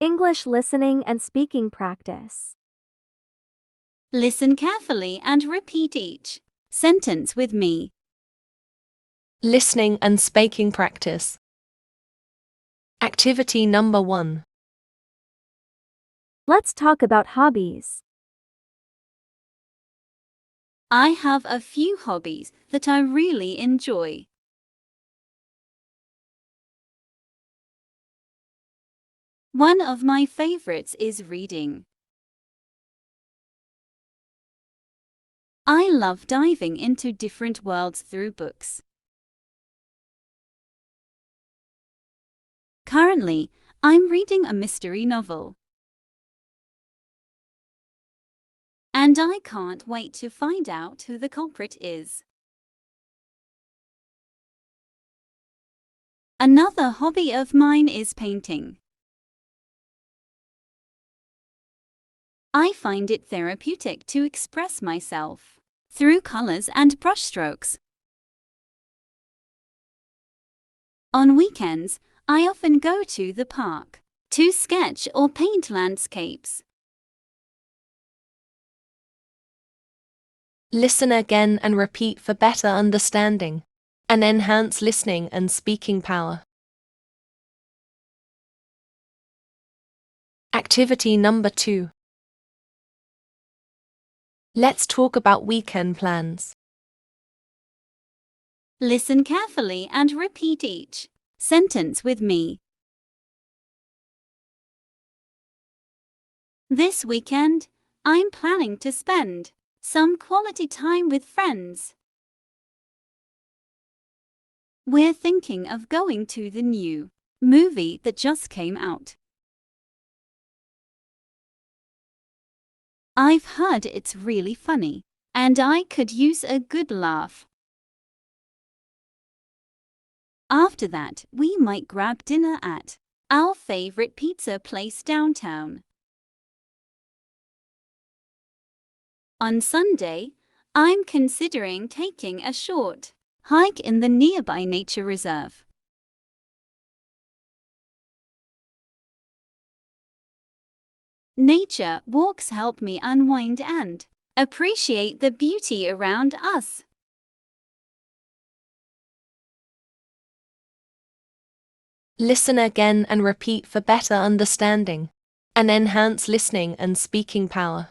English listening and speaking practice. Listen carefully and repeat each sentence with me. Listening and speaking practice. Activity number 1. Let's talk about hobbies. I have a few hobbies that I really enjoy. One of my favorites is reading. I love diving into different worlds through books. Currently, I'm reading a mystery novel. And I can't wait to find out who the culprit is. Another hobby of mine is painting. I find it therapeutic to express myself through colors and brushstrokes. On weekends, I often go to the park to sketch or paint landscapes. Listen again and repeat for better understanding and enhance listening and speaking power. Activity number 2. Let's talk about weekend plans. Listen carefully and repeat each sentence with me. This weekend, I'm planning to spend some quality time with friends. We're thinking of going to the new movie that just came out. I've heard it's really funny, and I could use a good laugh. After that, we might grab dinner at our favorite pizza place downtown. On Sunday, I'm considering taking a short hike in the nearby nature reserve. Nature walks help me unwind and appreciate the beauty around us. Listen again and repeat for better understanding and enhance listening and speaking power.